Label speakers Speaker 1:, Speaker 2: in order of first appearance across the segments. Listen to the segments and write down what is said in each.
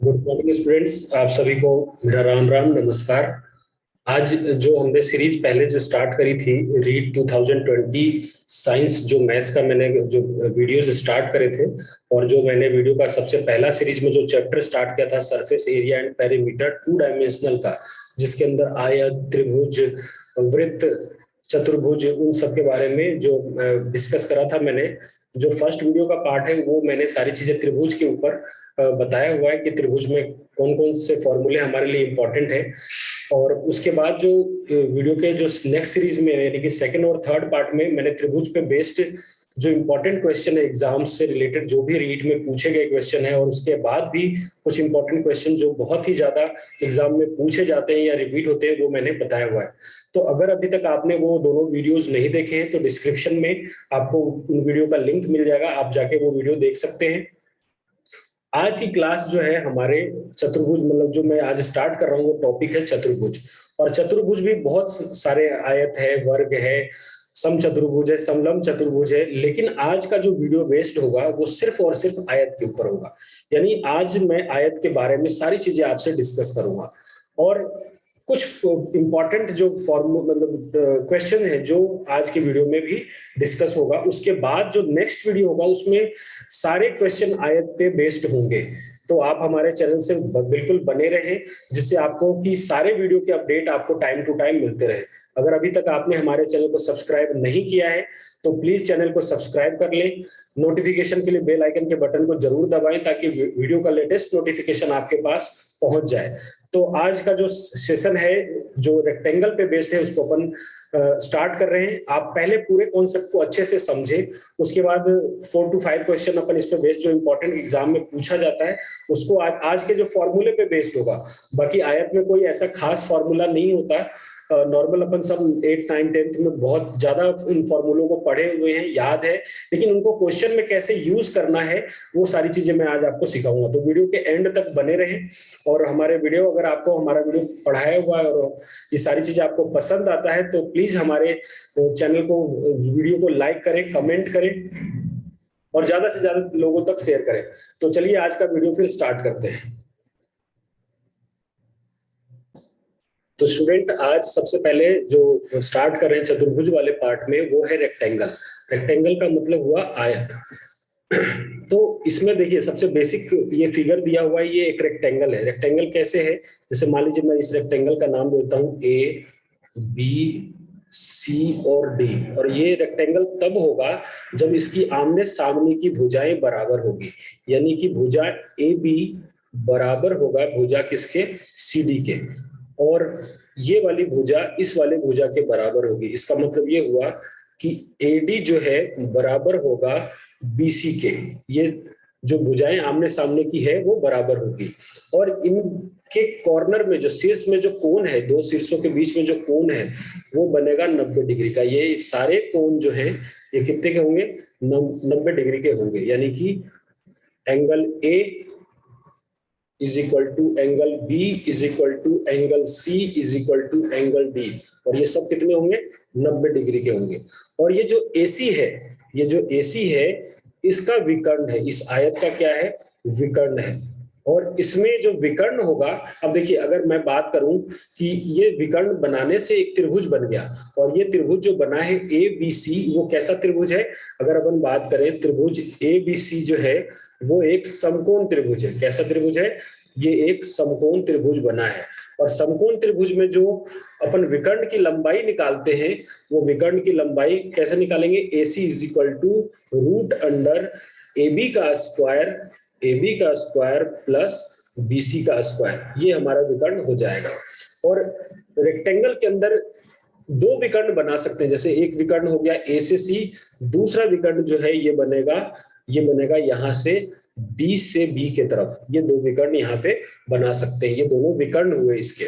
Speaker 1: Good morning students, आप सभी को मेरा राम राम नमस्कार। आज जो हमने सीरीज पहले जो स्टार्ट करी थी, रीड 2020 साइंस, जो मैथ्स का मैंने जो वीडियोस स्टार्ट करे थे, और जो मैंने वीडियो का सबसे पहला सीरीज में जो चैप्टर स्टार्ट किया था surface area and perimeter two dimensional का, जिसके अंदर आयत, त्रिभुज, वृत्त, चतुर्भुज, उन सब के बारे में जो डिस्कस करा था मैंने। जो फर्स्ट वीडियो का पार्ट है वो मैंने सारी चीजें त्रिभुज के ऊपर बताया हुआ है कि त्रिभुज में कौन कौन से फॉर्मूले हमारे लिए इंपॉर्टेंट है। और उसके बाद जो वीडियो के जो नेक्स्ट सीरीज में यानी कि सेकंड और थर्ड पार्ट में मैंने त्रिभुज पे बेस्ड जो इंपॉर्टेंट क्वेश्चन है एग्जाम से रिलेटेड, जो भी रीट में पूछे गए क्वेश्चन है, और उसके बाद भी कुछ इंपॉर्टेंट क्वेश्चन जो बहुत ही ज्यादा एग्जाम में पूछे जाते हैं या रिपीट होते हैं, वो मैंने बताया हुआ है। तो अगर अभी तक आपने वो दोनों वीडियोज नहीं देखे हैं तो डिस्क्रिप्शन में आपको उन वीडियो का लिंक मिल जाएगा, आप जाके वो वीडियो देख सकते हैं। आज की क्लास जो है हमारे चतुर्भुज, मतलब जो मैं आज स्टार्ट कर रहा हूँ वो टॉपिक है चतुर्भुज। और चतुर्भुज भी बहुत सारे आयत है, वर्ग है, समचतुर्भुज है, समलंब चतुर्भुज है, लेकिन आज का जो वीडियो बेस्ड होगा वो सिर्फ और सिर्फ आयत के ऊपर होगा। यानी आज मैं आयत के बारे में सारी चीजें आपसे डिस्कस करूंगा। और कुछ इंपॉर्टेंट जो फॉर्मू मतलब क्वेश्चन है जो आज की वीडियो में भी डिस्कस होगा। उसके बाद जो नेक्स्ट वीडियो होगा उसमें सारे क्वेश्चन आयत पे बेस्ड होंगे। तो आप हमारे चैनल से बिल्कुल बने रहें, जिससे आपको कि सारे वीडियो के अपडेट आपको टाइम टू टाइम मिलते रहे। अगर अभी तक आपने हमारे चैनल को सब्सक्राइब नहीं किया है तो प्लीज चैनल को सब्सक्राइब कर लें। नोटिफिकेशन के लिए बेल आइकन के बटन को जरूर दबाएं ताकि वीडियो का लेटेस्ट नोटिफिकेशन आपके पास पहुंच जाए। तो आज का जो सेशन है जो रेक्टेंगल पे बेस्ड है उसको अपन स्टार्ट कर रहे हैं। आप पहले पूरे कॉन्सेप्ट को अच्छे से समझे, उसके बाद 4 to 5 क्वेश्चन अपन इस पे बेस्ड जो इंपॉर्टेंट एग्जाम में पूछा जाता है उसको आज के जो फॉर्मूले पे बेस्ड होगा। बाकी आयत में कोई ऐसा खास फॉर्मूला नहीं होता। नॉर्मल अपन सब 8, 9, 10th में बहुत ज्यादा उन फॉर्मूलों को पढ़े हुए हैं, याद है, लेकिन उनको क्वेश्चन में कैसे यूज करना है वो सारी चीजें मैं आज आपको सिखाऊंगा। तो वीडियो के एंड तक बने रहें। और हमारे वीडियो, अगर आपको हमारा वीडियो पढ़ाया हुआ है और ये सारी चीजें आपको पसंद आता है तो प्लीज हमारे चैनल को, वीडियो को लाइक करें, कमेंट करें और ज्यादा से ज्यादा लोगों तक शेयर करें। तो चलिए आज का वीडियो फिर स्टार्ट करते हैं। तो स्टूडेंट, आज सबसे पहले जो स्टार्ट कर रहे हैं चतुर्भुज वाले पार्ट में वो है रेक्टेंगल। रेक्टेंगल का मतलब हुआ आयत। तो इसमें देखिए सबसे बेसिक ये फिगर दिया हुआ है, ये एक रेक्टेंगल है। रेक्टेंगल कैसे है, जैसे मान लीजिए मैं इस रेक्टेंगल का नाम देता हूँ ए, बी, सी और डी। और ये रेक्टेंगल तब होगा जब इसकी आमने सामने की भुजाएं बराबर होगी। यानी कि भुजा ए बी बराबर होगा भुजा किसके, सी डी के। और ये वाली भुजा इस वाले भुजा के बराबर होगी। इसका मतलब ये हुआ कि एडी जो है बराबर होगा बीसी के। ये जो भुजाएं आमने सामने की है वो बराबर होगी। और इनके कॉर्नर में जो शीर्ष में जो कोण है, दो शीर्षों के बीच में जो कोण है वो बनेगा 90 डिग्री का। ये सारे कोण जो है ये कितने के होंगे, 90 डिग्री के होंगे। यानी कि angle A is equal to angle B is equal to angle C is equal to angle D. और ये सब कितने होंगे, 90 डिग्री के होंगे। और ये जो एसी है, ये जो एसी है इसका विकर्ण है, इस आयत का क्या है, विकर्ण है। और इसमें जो विकर्ण होगा, अब देखिए अगर मैं बात करूं कि ये विकर्ण बनाने से एक त्रिभुज बन गया, और ये त्रिभुज जो बना है ए बी सी, वो कैसा त्रिभुज है, अगर अपन बात करें त्रिभुज ए बी सी जो है वो एक समकोण त्रिभुज है। कैसा त्रिभुज है, ये एक समकोण त्रिभुज बना है। और समकोण त्रिभुज में जो अपन विकर्ण की लंबाई निकालते हैं वो विकर्ण की लंबाई कैसे निकालेंगे, AC is equal to root under AB का स्क्वायर, AB का स्क्वायर प्लस BC का स्क्वायर। ये हमारा विकर्ण हो जाएगा। और रेक्टेंगल के अंदर दो विकर्ण बना सकते हैं। जैसे एक विकर्ण हो गया A से C, दूसरा विकर्ण जो है ये बनेगा यहां से D से B के तरफ। ये दो विकर्ण यहाँ पे बना सकते हैं, ये दोनों विकर्ण हुए इसके।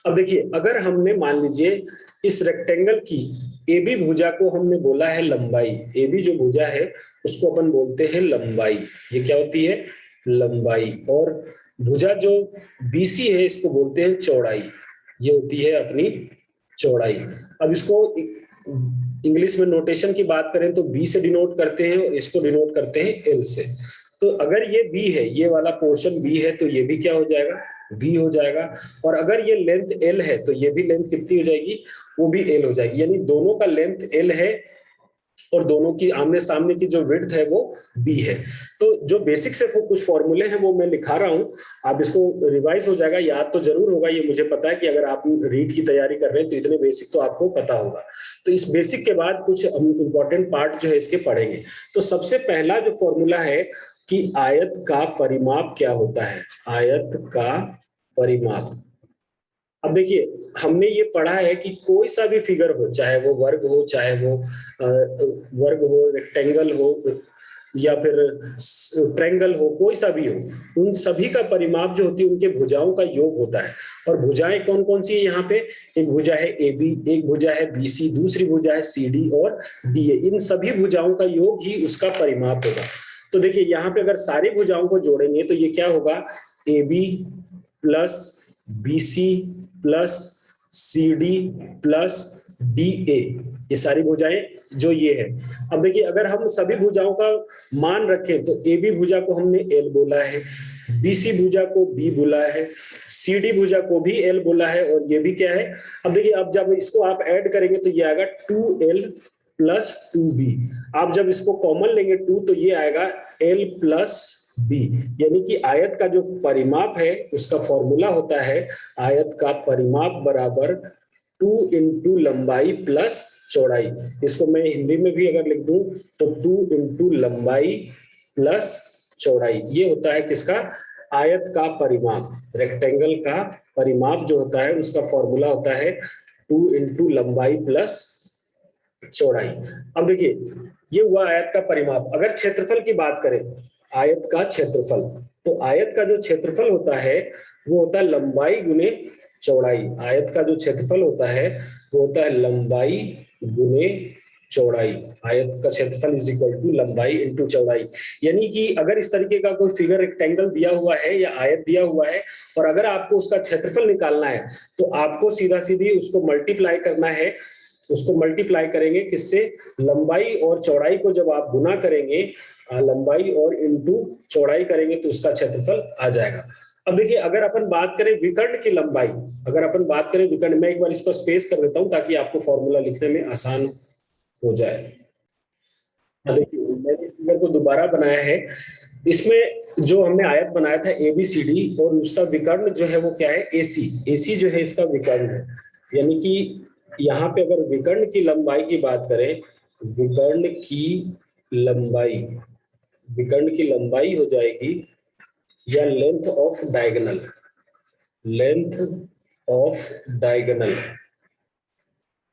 Speaker 1: अब देखिए अगर हमने मान लीजिए इस रेक्टेंगल की AB भुजा को हमने बोला है लंबाई, AB जो भुजा है उसको अपन बोलते हैं लंबाई। ये क्या होती है, लंबाई। और भुजा जो BC है इसको बोलते हैं चौड़ाई। ये होती है अपनी चौड़ाई। अब इसको इंग्लिश में नोटेशन की बात करें तो बी से डिनोट करते हैं और इसको डिनोट करते हैं एल से। तो अगर ये बी है, ये वाला पोर्शन बी है, तो ये भी क्या हो जाएगा, बी हो जाएगा। और अगर ये लेंथ एल है तो ये भी लेंथ कितनी हो जाएगी, वो भी एल हो जाएगी। यानी दोनों का लेंथ एल है और दोनों की आमने सामने की जो विड्थ है वो बी है। तो जो बेसिक से कुछ फॉर्मूले हैं वो मैं लिखा रहा हूं, आप इसको रिवाइज हो जाएगा, याद तो जरूर होगा। ये मुझे पता है कि अगर आप रीड की तैयारी कर रहे हैं तो इतने बेसिक तो आपको पता होगा। तो इस बेसिक के बाद कुछ हम इंपॉर्टेंट पार्ट जो है इसके पढ़ेंगे। तो सबसे पहला जो फॉर्मूला है कि आयत का परिमाप क्या होता है, आयत का परिमाप। अब देखिए हमने ये पढ़ा है कि कोई सा भी फिगर हो, चाहे वो वर्ग हो, चाहे वो वर्ग हो, रेक्टेंगल हो या फिर ट्रायंगल हो, कोई सा भी हो, उन सभी का परिमाप जो होती है उनके भुजाओं का योग होता है। और भुजाएं कौन कौन सी है यहाँ पे, एक भुजा है ए बी, एक भुजा है बी सी, दूसरी भुजा है सी डी और डी ए। इन सभी भुजाओं का योग ही उसका परिमाप होगा। तो देखिए यहाँ पे अगर सारी भुजाओं को जोड़ेंगे तो ये क्या होगा, A B plus B C plus C D plus D A, ये सारी भुजाएं जो ये है। अब देखिए अगर हम सभी भुजाओं का मान रखें तो ए बी भुजा को हमने एल बोला है, बी सी भुजा को बी बोला है, सी डी भुजा को भी एल बोला है, और ये भी क्या है। अब देखिए अब जब इसको आप ऐड करेंगे तो ये आएगा 2l प्लस 2b। आप जब इसको कॉमन लेंगे 2 तो ये आएगा l प्लस बी। यानी कि आयत का जो परिमाप है उसका फॉर्मूला होता है आयत का परिमाप बराबर 2 इंटू लंबाई प्लस चौड़ाई। इसको मैं हिंदी में भी अगर लिख दूं तो 2 इंटू लंबाई प्लस चौड़ाई, ये होता है किसका, आयत का परिमाप। रेक्टेंगल का परिमाप जो होता है उसका फॉर्मूला होता है 2 इंटू लंबाई प्लस चौड़ाई। अब देखिए ये हुआ आयत का परिमाप। अगर क्षेत्रफल की बात करें, आयत का क्षेत्रफल, तो आयत का जो क्षेत्रफल होता है वो होता है लंबाई गुने चौड़ाई। आयत का जो क्षेत्रफल होता है वो होता है लंबाई गुने चौड़ाई। आयत का क्षेत्रफल इज इक्वल टू लंबाई इंटू चौड़ाई। यानी कि अगर इस तरीके का कोई फिगर रेक्टेंगल दिया हुआ है या आयत दिया हुआ है और अगर आपको उसका क्षेत्रफल निकालना है तो आपको सीधा सीधी उसको मल्टीप्लाई करना है। उसको मल्टीप्लाई करेंगे किससे, लंबाई और चौड़ाई को जब आप गुना करेंगे, लंबाई और इंटू चौड़ाई करेंगे तो उसका क्षेत्रफल आ जाएगा। अब देखिए अगर अपन बात करें विकर्ण की लंबाई, अगर अपन बात करें विकर्ण, मैं एक बार इसको स्पेस कर देता हूं ताकि आपको फॉर्मूला लिखने में आसान हो जाए। देखिए मैंने फिगर को दोबारा बनाया है। इसमें जो हमने आयत बनाया था ए बी सी डी और उसका विकर्ण जो है वो क्या है, ए सी। ए सी जो है इसका विकर्ण है। यानी कि यहाँ पे अगर विकर्ण की लंबाई की बात करें, विकर्ण की लंबाई, विकर्ण की लंबाई हो जाएगी या length of diagonal, length of diagonal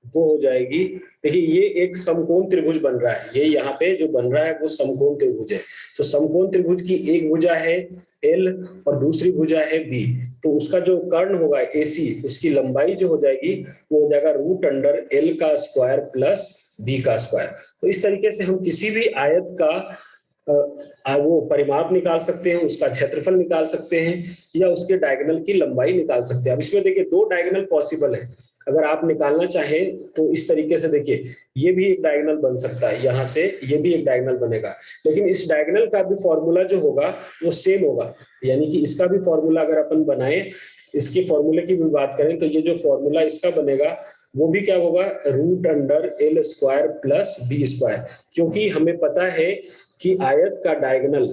Speaker 1: वो हो जाएगी। देखिए ये एक समकोण त्रिभुज बन रहा है, ये यहाँ पे जो बन रहा है वो समकोण त्रिभुज है। तो समकोण त्रिभुज की एक भुजा है एल और दूसरी भुजा है बी, तो उसका जो कर्ण होगा एसी, उसकी लंबाई जो हो जाएगी वो हो जाएगा रूट अंडर एल का स्क्वायर प्लस बी का स्क्वायर। तो इस तरीके से हम किसी भी आयत का वो परिमाप निकाल सकते हैं, उसका क्षेत्रफल निकाल सकते हैं या उसके डायगोनल की लंबाई निकाल सकते हैं। अब इसमें देखिए दो डायगोनल पॉसिबल है, अगर आप निकालना चाहें तो इस तरीके से देखिए ये भी एक डायगोनल बन सकता है, यहाँ से ये भी एक डायगोनल बनेगा, लेकिन इस डायगोनल का भी फॉर्मूला जो होगा वो सेम होगा। यानी कि इसका भी फॉर्मूला अगर अपन बनाए, इसके फॉर्मूले की भी बात करें तो ये जो फॉर्मूला इसका बनेगा वो भी क्या होगा, root under L square plus B square. क्योंकि हमें पता है कि आयत का डायगोनल,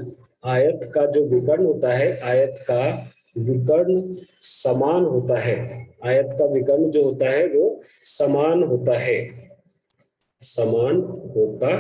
Speaker 1: आयत का जो विकर्ण होता है, आयत का विकर्ण समान होता है, आयत का विकर्ण जो होता है वो समान होता है, समान होता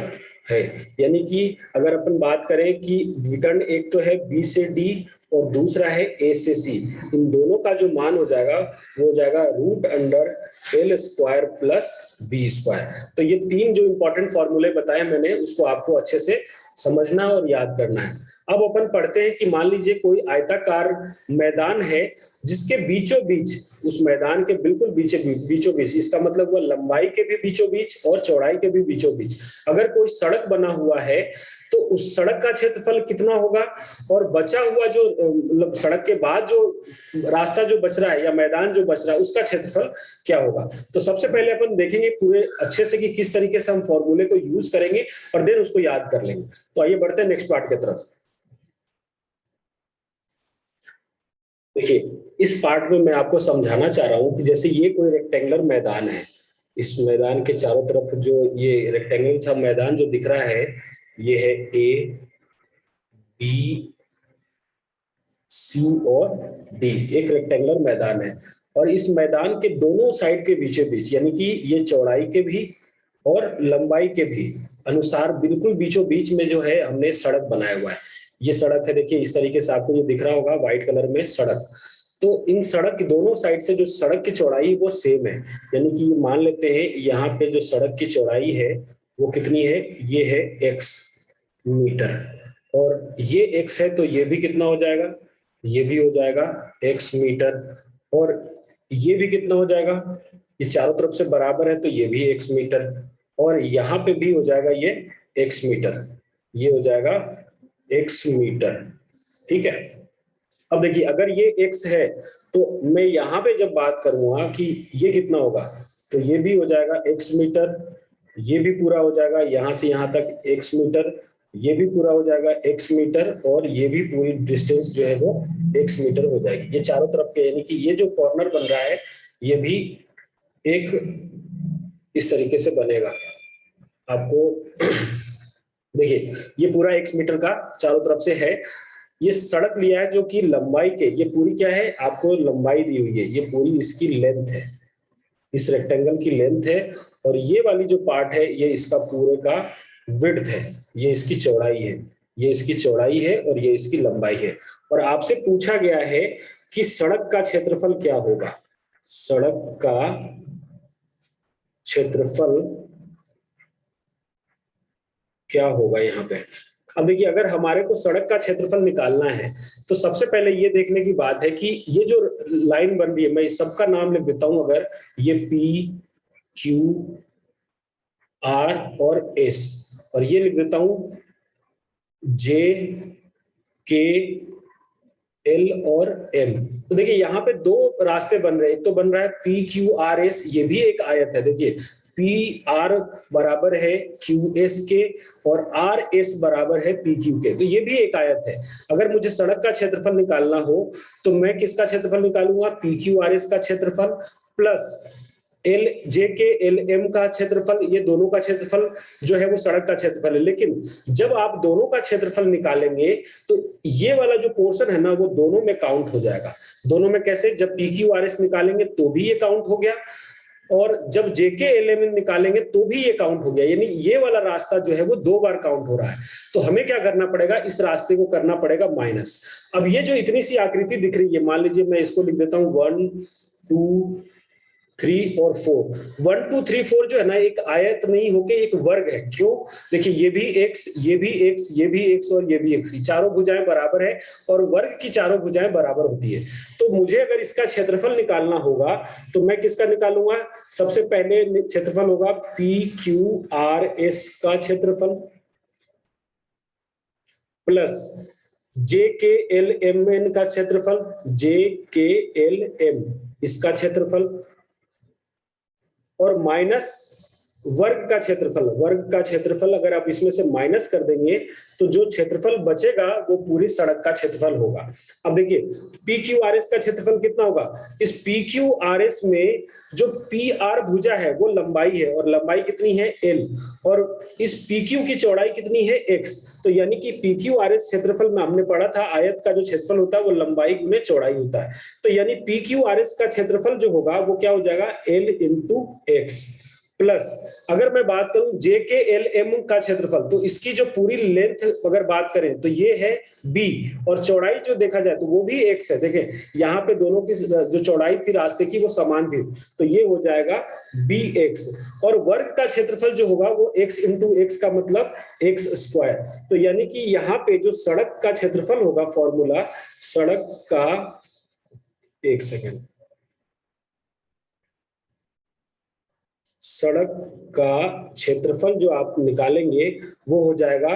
Speaker 1: है। यानी कि अगर अपन बात करें कि विकर्ण एक तो है बी से डी और दूसरा है ए से सी, इन दोनों का जो मान हो जाएगा वो हो जाएगा root under L square plus B square. तो ये तीन जो इंपॉर्टेंट फॉर्मूले बताए मैंने उसको आपको अच्छे से समझना और याद करना है। अब अपन पढ़ते हैं कि मान लीजिए कोई आयताकार मैदान है जिसके बीचों बीच, उस मैदान के बिल्कुल बीचों बीच, इसका मतलब हुआ लंबाई के भी बीचों बीच और चौड़ाई के भी बीचों बीच अगर कोई सड़क बना हुआ है तो उस सड़क का क्षेत्रफल कितना होगा, और बचा हुआ जो सड़क के बाद जो रास्ता जो बच रहा है या मैदान जो बच रहा है उसका क्षेत्रफल क्या होगा। तो सबसे पहले अपन देखेंगे पूरे अच्छे से कि किस तरीके से हम फॉर्मूले को यूज करेंगे और देन उसको याद कर लेंगे। तो आइए बढ़ते हैं नेक्स्ट पार्ट की तरफ। देखिए इस पार्ट में मैं आपको समझाना चाह रहा हूं कि जैसे ये कोई रेक्टेंगुलर मैदान है, इस मैदान के चारों तरफ जो ये रेक्टेंगुलर सा मैदान जो दिख रहा है, ये है ए बी सी और डी, एक रेक्टेंगुलर मैदान है। और इस मैदान के दोनों साइड के बीचों बीच, यानी कि ये चौड़ाई के भी और लंबाई के भी अनुसार बिल्कुल बीचों बीच में जो है हमने सड़क बनाया हुआ है। ये सड़क है, देखिए इस तरीके से आपको ये दिख रहा होगा व्हाइट कलर में सड़क। तो इन सड़क के दोनों साइड से जो सड़क की चौड़ाई वो सेम है, यानी कि मान लेते हैं यहाँ पे जो सड़क की चौड़ाई है वो कितनी है, ये है x मीटर, और ये x है तो ये भी कितना हो जाएगा, ये भी हो जाएगा x मीटर, और ये भी कितना हो जाएगा, ये चारों तरफ से बराबर है तो ये भी x मीटर, और यहाँ पे भी हो जाएगा ये x मीटर, ये हो जाएगा x मीटर। ठीक है। अब देखिए अगर ये x है तो मैं यहाँ पे जब बात करूंगा कि ये कितना होगा, तो ये भी हो जाएगा x मीटर, ये भी पूरा हो जाएगा यहाँ से यहाँ तक x मीटर, ये भी पूरा हो जाएगा x मीटर, और ये भी पूरी डिस्टेंस जो है वो x मीटर हो जाएगी। ये चारों तरफ के, यानी कि ये जो कॉर्नर बन रहा है ये भी एक इस तरीके से बनेगा आपको। देखिए ये पूरा x मीटर का चारों तरफ से है। ये सड़क लिया है जो कि लंबाई के, ये पूरी क्या है, आपको लंबाई दी हुई है, ये पूरी इसकी लेंथ है, इस रेक्टेंगल की लेंथ है, और ये वाली जो पार्ट है ये इसका पूरे का विड्थ है, ये इसकी चौड़ाई है, ये इसकी चौड़ाई है और ये इसकी लंबाई है। और आपसे पूछा गया है कि सड़क का क्षेत्रफल क्या होगा, सड़क का क्षेत्रफल क्या होगा यहाँ पे। अब देखिए अगर हमारे को सड़क का क्षेत्रफल निकालना है तो सबसे पहले ये देखने की बात है कि ये जो लाइन बन रही है, मैं इस सबका नाम लिख देता हूं, अगर ये P Q R और S, और ये लिख देता हूं J K L और M। तो देखिए यहाँ पे दो रास्ते बन रहे हैं, एक तो बन रहा है P Q R S, ये भी एक आयत है, देखिए पी आर बराबर है क्यू एस के और आर एस बराबर है पी क्यू के, तो ये भी एक आयत है। अगर मुझे सड़क का क्षेत्रफल निकालना हो तो मैं किसका क्षेत्रफल निकालूंगा, पी क्यू आर एस का क्षेत्रफल प्लस एल जे के एल एम का क्षेत्रफल, ये दोनों का क्षेत्रफल जो है वो सड़क का क्षेत्रफल है। लेकिन जब आप दोनों का क्षेत्रफल निकालेंगे तो ये वाला जो पोर्शन है ना वो दोनों में काउंट हो जाएगा। दोनों में कैसे, जब पी क्यू आर एस निकालेंगे तो भी ये काउंट हो गया, और जब जेके एलएमएन निकालेंगे तो भी ये काउंट हो गया, यानी ये वाला रास्ता जो है वो दो बार काउंट हो रहा है। तो हमें क्या करना पड़ेगा, इस रास्ते को करना पड़ेगा माइनस। अब ये जो इतनी सी आकृति दिख रही है, मान लीजिए मैं इसको लिख देता हूं 1 2 3 और 4, 1 2 3 4 जो है ना एक आयत नहीं होके एक वर्ग है। क्यों, देखिए ये भी x, ये भी x, ये भी x और ये भी x, चारों भुजाएं बराबर है और वर्ग की चारों भुजाएं बराबर होती है। तो मुझे अगर इसका क्षेत्रफल निकालना होगा तो मैं किसका निकालूंगा, सबसे पहले क्षेत्रफल होगा पी क्यू आर एस का क्षेत्रफल प्लस जे के एल एम एन का क्षेत्रफल, जे के एल एम इसका क्षेत्रफल, और माइनस वर्ग का क्षेत्रफल। वर्ग का क्षेत्रफल अगर आप इसमें से माइनस कर देंगे तो जो क्षेत्रफल बचेगा वो पूरी सड़क का क्षेत्रफल होगा। अब देखिए पी क्यू आर एस का क्षेत्रफल कितना होगा, इस पी क्यू आर एस में जो पी आर भुजा है वो लंबाई है, और लंबाई कितनी है एल, और इस पी क्यू की चौड़ाई कितनी है एक्स। तो यानी कि पी क्यू आर एस क्षेत्रफल में हमने पढ़ा था आयत का जो क्षेत्रफल होता है वो लंबाई गुने चौड़ाई होता है। तो यानी पी क्यू आर एस का क्षेत्रफल जो होगा वो क्या हो जाएगा, एल इंटू एक्स, प्लस अगर मैं बात करूं जे के एल एम का क्षेत्रफल, तो इसकी जो पूरी लेंथ अगर बात करें तो ये है b, और चौड़ाई जो देखा जाए तो वो भी x है। देखें यहाँ पे दोनों की जो चौड़ाई थी रास्ते की वो समान थी, तो ये हो जाएगा bx, और वर्ग का क्षेत्रफल जो होगा वो x इंटू एक्स का मतलब x स्क्वायर। तो यानी कि यहाँ पे जो सड़क का क्षेत्रफल होगा, फॉर्मूला सड़क का, एक सेकेंड, सड़क का क्षेत्रफल जो आप निकालेंगे वो हो जाएगा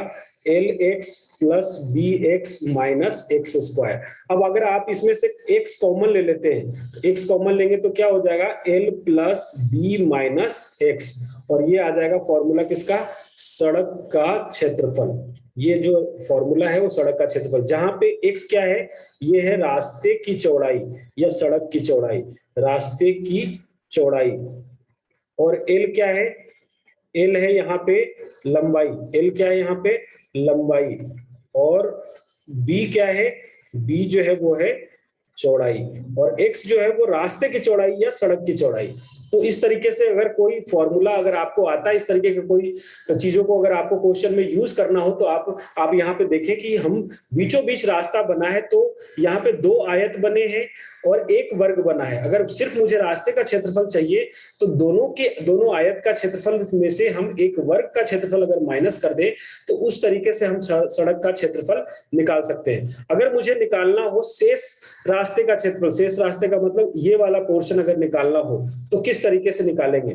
Speaker 1: L X plus B X minus X square. अब अगर आप इसमें से x कॉमन ले लेते हैं तो x कॉमन लेंगे तो क्या हो जाएगा, L plus B minus X, और ये आ जाएगा फॉर्मूला किसका, सड़क का क्षेत्रफल। ये जो फॉर्मूला है वो सड़क का क्षेत्रफल, जहां पे x क्या है, ये है रास्ते की चौड़ाई या सड़क की चौड़ाई, रास्ते की चौड़ाई। और l क्या है, l है यहाँ पे लंबाई, l क्या है यहाँ पे लंबाई। और b क्या है, b जो है वो है चौड़ाई। और x जो है वो रास्ते की चौड़ाई या सड़क की चौड़ाई। तो इस तरीके से अगर कोई फॉर्मूला अगर आपको आता है, इस तरीके के कोई चीजों को अगर आपको क्वेश्चन में यूज करना हो, तो आप यहाँ पे देखें कि हम बीचों बीच रास्ता बना है, तो यहाँ पे दो आयत बने हैं और एक वर्ग बना है। अगर सिर्फ मुझे रास्ते का क्षेत्रफल चाहिए तो दोनों आयत का क्षेत्रफल में से हम एक वर्ग का क्षेत्रफल अगर माइनस कर दें, तो उस तरीके से हम सड़क का क्षेत्रफल निकाल सकते हैं। अगर मुझे निकालना हो शेष रास्ते का क्षेत्रफल, शेष रास्ते का मतलब ये वाला पोर्शन अगर निकालना हो, तो किस तरीके से निकालेंगे?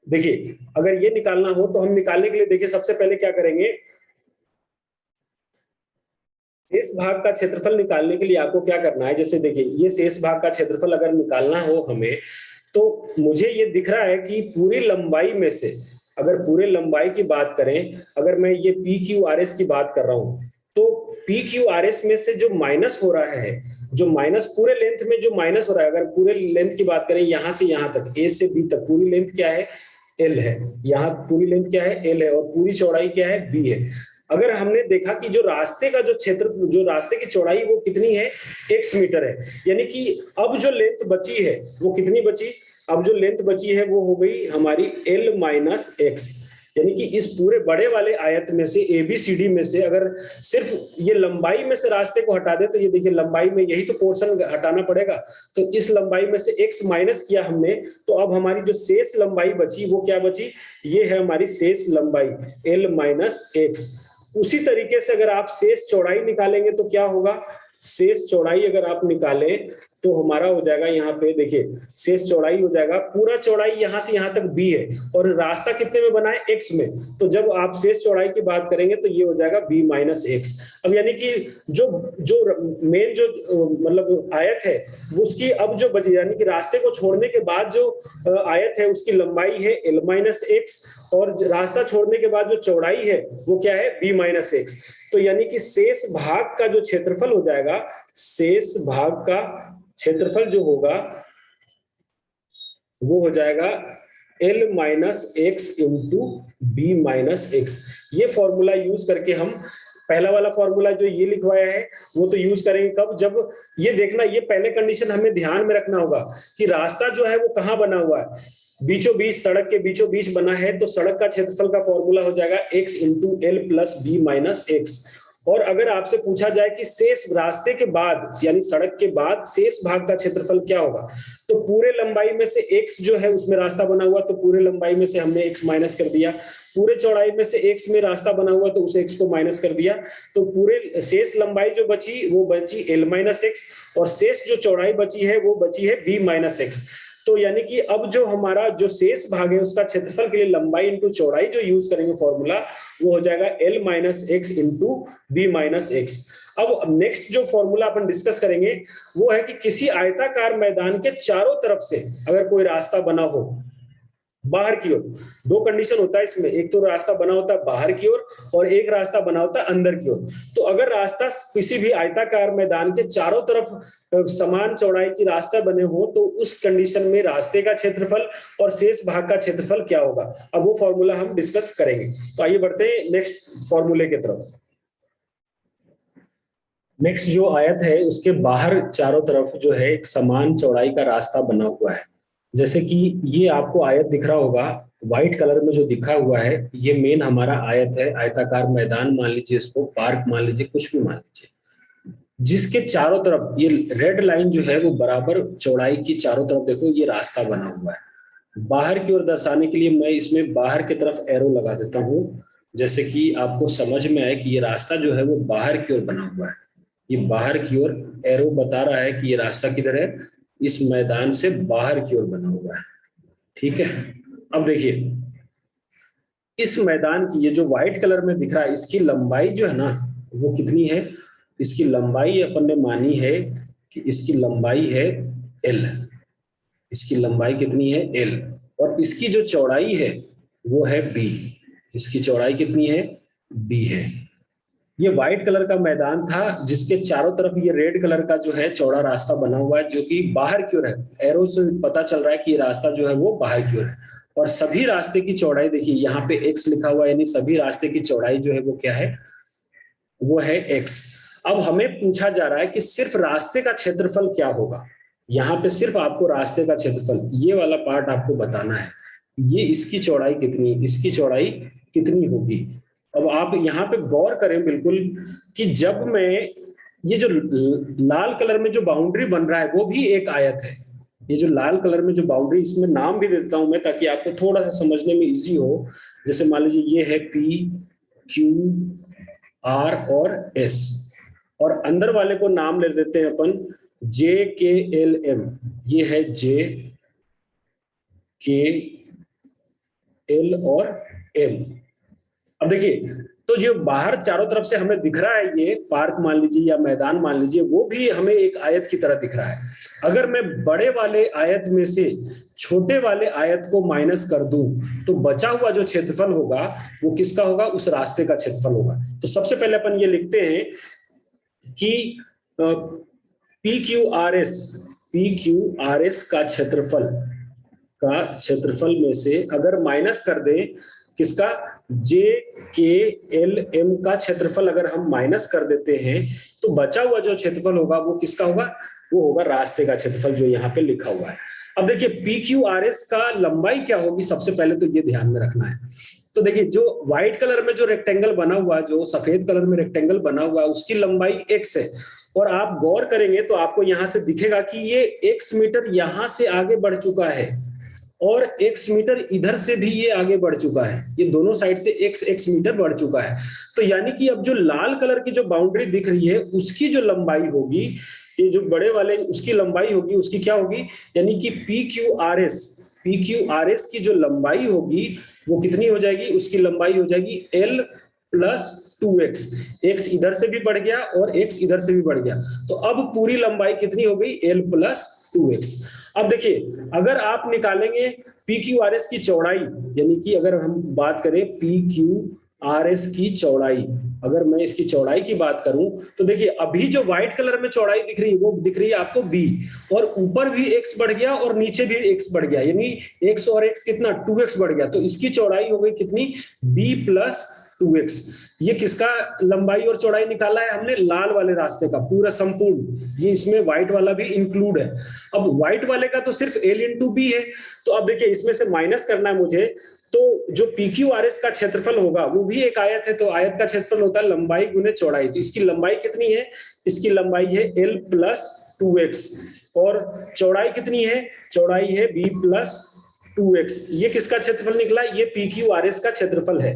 Speaker 1: देखिए, अगर ये निकालना हो तो हम निकालने के लिए देखिए सबसे पहले क्या करेंगे, शेष भाग का क्षेत्रफल निकालने के लिए आपको क्या करना है, जैसे देखिए ये शेष भाग का क्षेत्रफल अगर निकालना हो हमें, तो मुझे ये दिख रहा है कि पूरी लंबाई में से, अगर पूरे लंबाई की बात करें, अगर मैं ये पी क्यू आर एस की बात कर रहा हूं, तो पी क्यू आर एस में से जो माइनस हो रहा है, जो माइनस पूरे लेंथ में जो माइनस हो रहा है, अगर पूरे लेंथ की बात करें यहां से यहां तक, ए से बी तक पूरी लेंथ क्या है, एल है। यहाँ पूरी लेंथ क्या है, एल है। और पूरी चौड़ाई क्या है, बी है। अगर हमने देखा कि जो रास्ते का जो क्षेत्र, जो रास्ते की चौड़ाई वो कितनी है, x मीटर है, यानी कि अब जो लेंथ बची है वो कितनी बची, अब जो लेंथ बची है वो हो गई हमारी l माइनस एक्स। यानी कि इस पूरे बड़े वाले आयत में से ABCD में से अगर सिर्फ ये लंबाई में से रास्ते को हटा दे, तो ये देखिए लंबाई में यही तो पोर्शन हटाना पड़ेगा, तो इस लंबाई में से x माइनस किया हमने, तो अब हमारी जो शेष लंबाई बची वो क्या बची, ये है हमारी शेष लंबाई l माइनस एक्स। उसी तरीके से अगर आप शेष चौड़ाई निकालेंगे तो क्या होगा, शेष चौड़ाई अगर आप निकालें तो हमारा हो जाएगा, यहाँ पे देखिए शेष चौड़ाई हो जाएगा, पूरा चौड़ाई यहाँ से यहाँ तक b है और रास्ता कितने में बना है, x में। तो जब आप शेष चौड़ाई की बात करेंगे तो ये हो जाएगा b माइनस एक्स। अब यानी कि जो जो मेन जो मतलब आयत है उसकी अब जो बची, यानी कि रास्ते को छोड़ने के बाद जो आयत है उसकी लंबाई है l माइनस एक्स, और रास्ता छोड़ने के बाद जो चौड़ाई है वो क्या है, b माइनस एक्स। तो यानी कि शेष भाग का जो क्षेत्रफल हो जाएगा, शेष भाग का क्षेत्रफल जो होगा वो हो जाएगा l minus X into B minus X. ये फॉर्मूला यूज करके हम पहला वाला फॉर्मूला जो ये लिखवाया है वो तो यूज करेंगे कब, जब ये देखना, ये पहले कंडीशन हमें ध्यान में रखना होगा कि रास्ता जो है वो कहाँ बना हुआ है, बीचों बीच, सड़क के बीचों बीच बना है, तो सड़क का क्षेत्रफल का फॉर्मूला हो जाएगा x into L plus B minus X. और अगर आपसे पूछा जाए कि शेष रास्ते के बाद यानी सड़क के बाद शेष भाग का क्षेत्रफल क्या होगा, तो पूरे लंबाई में से x जो है उसमें रास्ता बना हुआ, तो पूरे लंबाई में से हमने x माइनस कर दिया, पूरे चौड़ाई में से x में रास्ता बना हुआ तो उस x को माइनस कर दिया, तो पूरे शेष लंबाई जो बची वो बची l माइनस एक्स, और शेष जो चौड़ाई बची है वो बची है b माइनस एक्स। तो यानी कि अब जो हमारा जो शेष भाग है उसका क्षेत्रफल के लिए लंबाई इंटू चौड़ाई जो यूज करेंगे फॉर्मूला, वो हो जाएगा l minus X into B minus X. अब नेक्स्ट जो फॉर्मूला अपन डिस्कस करेंगे वो है कि किसी आयताकार मैदान के चारों तरफ से अगर कोई रास्ता बना हो बाहर की ओर, दो कंडीशन होता है इसमें, एक तो रास्ता बना होता है बाहर की ओर और एक रास्ता बना होता है अंदर की ओर। तो अगर रास्ता किसी भी आयताकार मैदान के चारों तरफ समान चौड़ाई की रास्ता बने हो, तो उस कंडीशन में रास्ते का क्षेत्रफल और शेष भाग का क्षेत्रफल क्या होगा, अब वो फॉर्मूला हम डिस्कस करेंगे। तो आइए बढ़ते हैं नेक्स्ट फॉर्मूले की तरफ। नेक्स्ट जो आयत है उसके बाहर चारों तरफ जो है एक समान चौड़ाई का रास्ता बना हुआ है, जैसे कि ये आपको आयत दिख रहा होगा व्हाइट कलर में जो दिखा हुआ है, ये मेन हमारा आयत है, आयताकार मैदान मान लीजिए, इसको पार्क मान लीजिए, कुछ भी मान लीजिए, जिसके चारों तरफ ये रेड लाइन जो है वो बराबर चौड़ाई की चारों तरफ देखो ये रास्ता बना हुआ है। बाहर की ओर दर्शाने के लिए मैं इसमें बाहर की तरफ एरो लगा देता हूं, जैसे कि आपको समझ में आए कि ये रास्ता जो है वो बाहर की ओर बना हुआ है, ये बाहर की ओर एरो बता रहा है कि ये रास्ता किधर है, इस मैदान से बाहर की ओर बना हुआ है। ठीक है, अब देखिए इस मैदान की ये जो व्हाइट कलर में दिख रहा है इसकी लंबाई जो है ना वो कितनी है, इसकी लंबाई अपन ने मानी है कि इसकी लंबाई है एल, इसकी लंबाई कितनी है एल, और इसकी जो चौड़ाई है वो है बी, इसकी चौड़ाई कितनी है बी है। ये व्हाइट कलर का मैदान था जिसके चारों तरफ ये रेड कलर का जो है चौड़ा रास्ता बना हुआ है, जो कि बाहर की ओर है। एरो से पता चल रहा है कि ये रास्ता जो है वो बाहर की ओर है। और सभी रास्ते की चौड़ाई देखिए, यहाँ पे एक्स लिखा हुआ है, यानी सभी रास्ते की चौड़ाई जो है वो क्या है, वो है एक्स। अब हमें पूछा जा रहा है कि सिर्फ रास्ते का क्षेत्रफल क्या होगा। यहाँ पे सिर्फ आपको रास्ते का क्षेत्रफल, ये वाला पार्ट आपको बताना है, ये इसकी चौड़ाई कितनी, इसकी चौड़ाई कितनी होगी। अब आप यहाँ पे गौर करें बिल्कुल कि जब मैं ये जो लाल कलर में जो बाउंड्री बन रहा है वो भी एक आयत है। ये जो लाल कलर में जो बाउंड्री, इसमें नाम भी देता हूं मैं ताकि आपको थोड़ा सा समझने में इजी हो। जैसे मान लीजिए ये है पी, क्यू, आर और एस, और अंदर वाले को नाम ले देते हैं अपन जे, के, एल, एम। ये है जे, के, एल और एम। अब देखिए, तो जो बाहर चारों तरफ से हमें दिख रहा है, ये पार्क मान लीजिए या मैदान मान लीजिए, वो भी हमें एक आयत की तरह दिख रहा है। अगर मैं बड़े वाले आयत में से छोटे वाले आयत को माइनस कर दूं तो बचा हुआ जो क्षेत्रफल होगा वो किसका होगा, उस रास्ते का क्षेत्रफल होगा। तो सबसे पहले अपन ये लिखते हैं कि पी क्यू आर एस का क्षेत्रफल में से अगर माइनस कर दें किसका, जे, के, एल, एम का क्षेत्रफल अगर हम माइनस कर देते हैं तो बचा हुआ जो क्षेत्रफल होगा वो किसका होगा, वो होगा रास्ते का क्षेत्रफल जो यहाँ पे लिखा हुआ है। अब देखिए पी क्यू आर एस का लंबाई क्या होगी, सबसे पहले तो ये ध्यान में रखना है। तो देखिए जो व्हाइट कलर में जो रेक्टेंगल बना हुआ है, जो सफेद कलर में रेक्टेंगल बना हुआ है, उसकी लंबाई एक्स है। और आप गौर करेंगे तो आपको यहां से दिखेगा कि ये एक्स मीटर यहां से आगे बढ़ चुका है और एक्स मीटर इधर से भी ये आगे बढ़ चुका है। ये दोनों साइड से एक्स मीटर बढ़ चुका है। तो यानी कि अब जो लाल कलर की जो बाउंड्री दिख रही है उसकी जो लंबाई होगी, ये जो बड़े वाले उसकी लंबाई होगी, उसकी क्या होगी, यानी कि पी क्यू आर एस की जो लंबाई होगी वो कितनी हो जाएगी, उसकी लंबाई हो जाएगी एल प्लस 2x। x इधर से भी बढ़ गया और x इधर से भी बढ़ गया, तो अब पूरी लंबाई कितनी हो गई, l प्लस 2x। अब देखिए अगर आप निकालेंगे पी क्यू आर एस की चौड़ाई, यानी कि अगर हम बात करें पी क्यू आर एस की चौड़ाई, अगर मैं इसकी चौड़ाई की बात करूं तो देखिए अभी जो व्हाइट कलर में चौड़ाई दिख रही है वो दिख रही है आपको b, और ऊपर भी x बढ़ गया और नीचे भी x बढ़ गया, यानी x और x कितना 2x बढ़ गया। तो इसकी चौड़ाई हो गई कितनी, b प्लस 2x। ये किसका लंबाई और चौड़ाई निकाला है हमने, लाल वाले रास्ते का पूरा संपूर्ण, ये इसमें व्हाइट वाला भी इंक्लूड है। अब व्हाइट वाले का तो सिर्फ l इंटू बी है। तो अब देखिए इसमें से माइनस करना है मुझे, तो जो पी क्यू आर एस का क्षेत्रफल होगा वो भी एक आयत है, तो आयत का क्षेत्रफल होता है लंबाई गुने चौड़ाई। तो इसकी लंबाई कितनी है, इसकी लंबाई है l प्लस 2x, और चौड़ाई कितनी है, चौड़ाई है b प्लस 2x। ये किसका क्षेत्रफल निकला, ये पी क्यू आर एस का क्षेत्रफल है।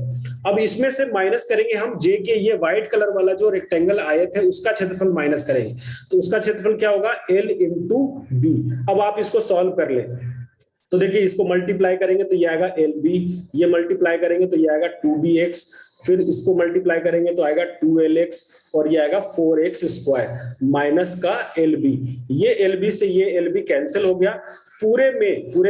Speaker 1: अब इसमें से माइनस करेंगे हम जे के, ये व्हाइट कलर वाला जो रेक्टेंगल आयत है उसका क्षेत्रफल माइनस करेंगे, तो उसका क्षेत्रफल क्या होगा, l इंटू बी। अब आप इसको सॉल्व कर ले, तो देखिए इसको मल्टीप्लाई करेंगे तो ये आएगा LB, ये मल्टीप्लाई करेंगे तो ये आएगा 2BX, फिर इसको मल्टीप्लाई करेंगे तो आएगा 2LX, और ये आएगा 4x स्क्वायर माइनस का LB। ये LB से ये LB कैंसिल हो गया। पूरे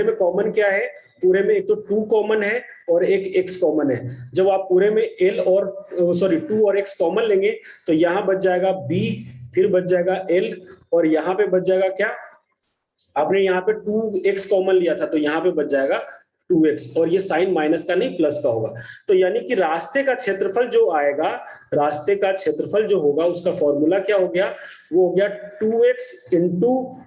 Speaker 1: में कॉमन क्या है, पूरे में एक तो 2 कॉमन है और एक x कॉमन है। जब आप पूरे में 2 और x कॉमन लेंगे तो यहाँ बच जाएगा b, फिर बच जाएगा l, और यहाँ पे बच जाएगा क्या, आपने यहाँ पे 2x कॉमन लिया था तो यहाँ पे बच जाएगा 2x, और ये साइन माइनस का नहीं प्लस का होगा। तो यानी कि रास्ते का क्षेत्रफल जो आएगा, रास्ते का क्षेत्रफल जो होगा उसका फॉर्मूला क्या हो गया, वो हो गया 2x into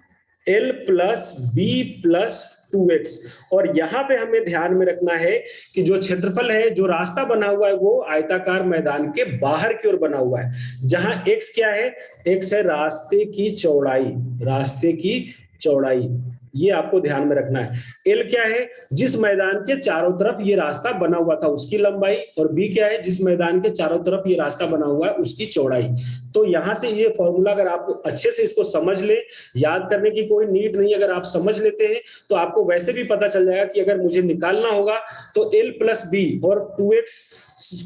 Speaker 1: L plus B plus 2x। और यहाँ पे हमें ध्यान में रखना है कि जो क्षेत्रफल है, जो रास्ता बना हुआ है वो आयताकार मैदान के बाहर की ओर बना हुआ है, जहां x क्या है, x है रास्ते की चौड़ाई, रास्ते की चौड़ाई, ये आपको ध्यान में रखना है। L क्या है, जिस मैदान के चारों तरफ ये रास्ता बना हुआ था उसकी लंबाई, और B क्या है, जिस मैदान के चारों तरफ ये रास्ता बना हुआ है उसकी चौड़ाई। तो यहाँ से ये फॉर्मूला अगर आप अच्छे से इसको समझ ले, याद करने की कोई नीड नहीं, अगर आप समझ लेते हैं तो आपको वैसे भी पता चल जाएगा कि अगर मुझे निकालना होगा तो l प्लस बी और 2x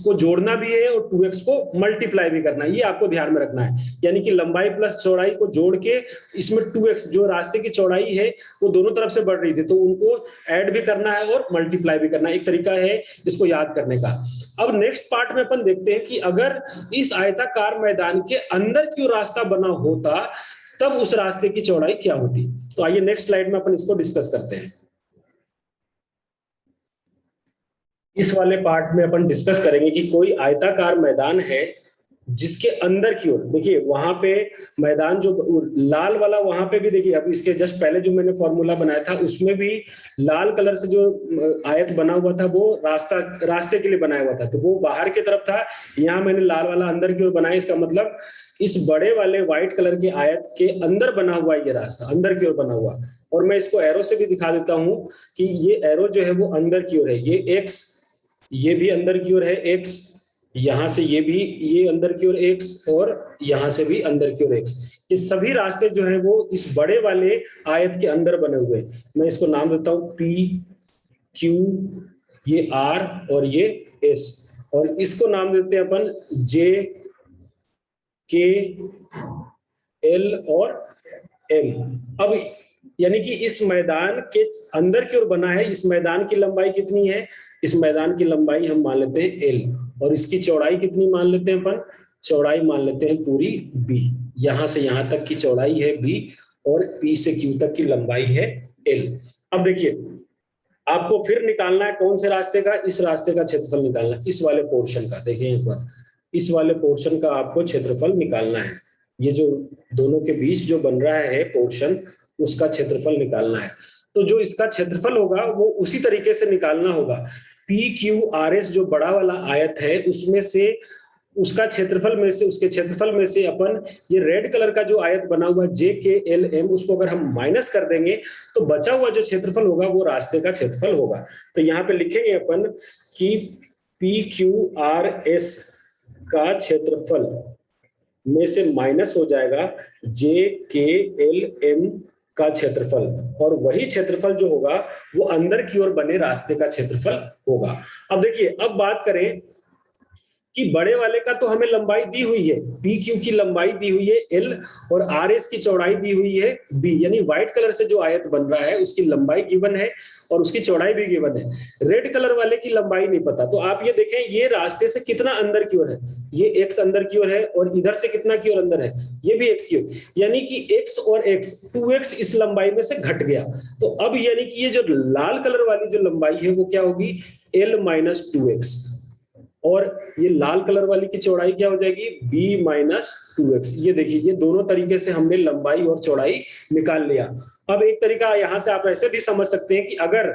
Speaker 1: को जोड़ना भी है और 2x को मल्टीप्लाई भी करना है, ये आपको ध्यान में रखना है। यानी कि लंबाई प्लस चौड़ाई को जोड़ के इसमें 2x जो रास्ते की चौड़ाई है वो दोनों तरफ से बढ़ रही थी, तो उनको ऐड भी करना है और मल्टीप्लाई भी करना है, एक तरीका है इसको याद करने का। अब नेक्स्ट पार्ट में अपन देखते हैं कि अगर इस आयताकार मैदान के अंदर क्यों रास्ता बना होता तब उस रास्ते की चौड़ाई क्या होती। तो आइए नेक्स्ट स्लाइड में अपन इसको डिस्कस करते हैं। इस वाले पार्ट में अपन डिस्कस करेंगे कि कोई आयताकार मैदान है जिसके अंदर की ओर, देखिए वहां पे मैदान जो लाल वाला वहां पे भी देखिए, अब इसके जस्ट पहले जो मैंने फॉर्मूला बनाया था उसमें भी लाल कलर से जो आयत बना हुआ था वो रास्ते के लिए बनाया हुआ था, तो वो बाहर की तरफ था। यहाँ मैंने लाल वाला अंदर की ओर बनाया, इसका मतलब इस बड़े वाले व्हाइट कलर के आयत के अंदर बना हुआ ये रास्ता, अंदर की ओर बना हुआ। और मैं इसको एरो से भी दिखा देता हूं कि ये एरो जो है वो अंदर की ओर है, ये एक्स, ये भी अंदर की ओर है एक्स, यहां से ये भी, ये अंदर की ओर एक्स, और यहां से भी अंदर की ओर एक्स। ये सभी रास्ते जो है वो इस बड़े वाले आयत के अंदर बने हुए। मैं इसको नाम देता हूं पी क्यू, ये आर और ये एस, और इसको नाम देते हैं अपन जे के एल और एम। अब यानी कि इस मैदान के अंदर की ओर बना है, इस मैदान की लंबाई कितनी है, इस मैदान की लंबाई हम मान लेते हैं एल, और इसकी चौड़ाई कितनी मान लेते हैं अपन, चौड़ाई मान लेते हैं पूरी बी, यहां से यहां तक की चौड़ाई है बी और पी से क्यू तक की लंबाई है एल। अब देखिए आपको फिर निकालना है कौन से रास्ते का, इस रास्ते का क्षेत्रफल निकालना है, इस वाले पोर्शन का। देखिए एक बार, इस वाले पोर्शन का आपको क्षेत्रफल निकालना है, ये जो दोनों के बीच जो बन रहा है पोर्शन उसका क्षेत्रफल निकालना है। तो जो इसका क्षेत्रफल होगा वो उसी तरीके से निकालना होगा, पी क्यू आर एस जो बड़ा वाला आयत है उसमें से उसका क्षेत्रफल में से, उसके क्षेत्रफल में से अपन ये रेड कलर का जो आयत बना हुआ जे के एल एम, उसको अगर हम माइनस कर देंगे तो बचा हुआ जो क्षेत्रफल होगा वो रास्ते का क्षेत्रफल होगा। तो यहाँ पे लिखेंगे अपन कि पी क्यू आर एस का क्षेत्रफल में से माइनस हो जाएगा जे के एल एम का क्षेत्रफल, और वही क्षेत्रफल जो होगा वो अंदर की ओर बने रास्ते का क्षेत्रफल होगा। अब देखिए, अब बात करें कि बड़े वाले का तो हमें लंबाई दी हुई है, पी क्यू की लंबाई दी हुई है एल, और आर एस की चौड़ाई दी हुई है बी, यानी व्हाइट कलर से जो आयत बन रहा है उसकी लंबाई गिवन है और उसकी चौड़ाई भी गिवन है। रेड कलर वाले की लंबाई नहीं पता, तो आप ये देखें ये रास्ते से कितना अंदर की ओर है, ये एक्स अंदर की ओर है, और इधर से कितना की ओर अंदर है, ये भी एक्स की ओर, यानी कि एक्स और एक्स 2x इस लंबाई में से घट गया। तो अब यानी कि ये जो लाल कलर वाली जो लंबाई है वो क्या होगी, l माइनस 2x, और ये लाल कलर वाली की चौड़ाई क्या हो जाएगी, b माइनस 2x। ये देखिए ये दोनों तरीके से हमने लंबाई और चौड़ाई निकाल लिया। अब एक तरीका यहां से आप ऐसे भी समझ सकते हैं कि अगर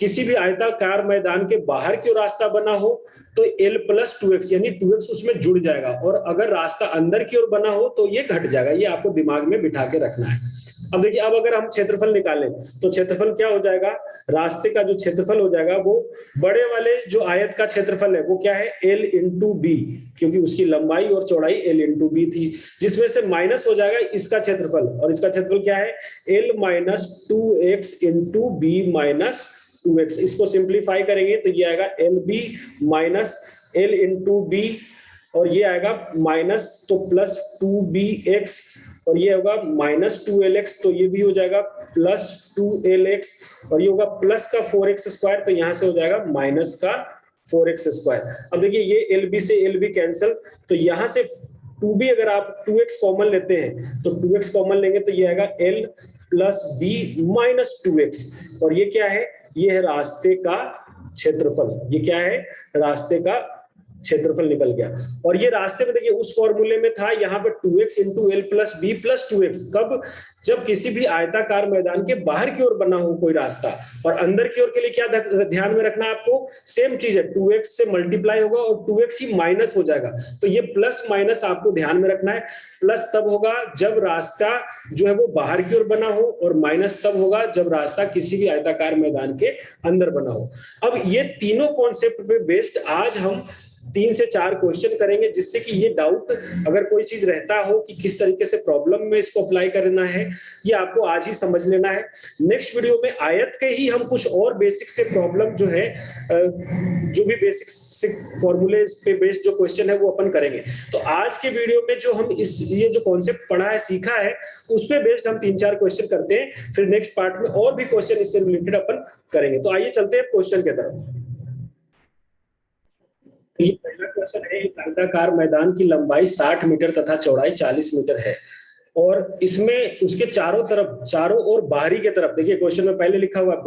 Speaker 1: किसी भी आयताकार मैदान के बाहर की ओर रास्ता बना हो तो l प्लस 2x यानी 2x उसमें जुड़ जाएगा, और अगर रास्ता अंदर की ओर बना हो तो ये घट जाएगा। ये आपको दिमाग में बिठा के रखना है। अब देखिए, अब अगर हम क्षेत्रफल निकालें तो क्षेत्रफल क्या हो जाएगा, रास्ते का जो क्षेत्रफल हो जाएगा वो बड़े वाले जो आयत का क्षेत्रफल है वो क्या है, l इंटू बी, क्योंकि उसकी लंबाई और चौड़ाई l इंटू बी थी, जिसमें से माइनस हो जाएगा इसका क्षेत्रफल, और इसका क्षेत्रफल क्या है, l minus 2x into B minus 2x। इसको सिंप्लीफाई करेंगे तो ये आएगा L B minus L into B, और ये आएगा माइनस तो प्लस 2bx, और ये होगा माइनस 2lx, तो ये भी हो जाएगा प्लस 2lx, और ये होगा प्लस का 4x स्क्वायर, तो यहां से हो जाएगा माइनस का 4x स्क्वायर। अब देखिए ये lb से lb कैंसिल, तो यहां से 2b अगर आप 2x कॉमन लेते हैं तो 2x कॉमन लेंगे तो ये आएगा l plus b minus 2x, और ये क्या है, ये है रास्ते का क्षेत्रफल, ये क्या है, रास्ते का क्षेत्रफल निकल गया। और ये रास्ते में देखिए उस फॉर्मूले में था यहाँ पर 2x into L plus B plus 2x, कब, जब किसी भी आयताकार मैदान के बाहर की ओर बना हो कोई रास्ता, और अंदर की ओर के लिए क्या ध्यान में रखना है आपको, सेम चीज है, 2x से मल्टीप्लाई होगा और 2x ही माइनस हो जाएगा, तो ये प्लस माइनस आपको ध्यान में रखना है। प्लस तब होगा जब रास्ता जो है वो बाहर की ओर बना हो, और माइनस तब होगा जब रास्ता किसी भी आयताकार मैदान के अंदर बना हो। अब ये तीनों कॉन्सेप्ट पे बेस्ड आज हम 3 से 4 क्वेश्चन करेंगे, जिससे कि ये डाउट अगर कोई चीज रहता हो कि किस तरीके से प्रॉब्लम में इसको अप्लाई करना है, ये आपको आज ही समझ लेना है। नेक्स्ट वीडियो में आयत के ही हम कुछ और बेसिक से प्रॉब्लम जो है, जो भी बेसिक से फॉर्मूले पे बेस्ड जो क्वेश्चन है वो अपन करेंगे। तो आज के वीडियो में जो हम ये जो कॉन्सेप्ट पढ़ा है, सीखा है, उस पे बेस्ड हम 3-4 क्वेश्चन करते हैं, फिर नेक्स्ट पार्ट में और भी क्वेश्चन इससे रिलेटेड अपन करेंगे। तो आइए चलते हैं क्वेश्चन के तरफ। ये पहला क्वेश्चन है, एक आयताकार मैदान की लंबाई 60 मीटर तथा चौड़ाई 40 मीटर है, और इसमें उसके चारों ओर बाहरी के तरफ, देखिए क्वेश्चन में पहले लिखा हुआ है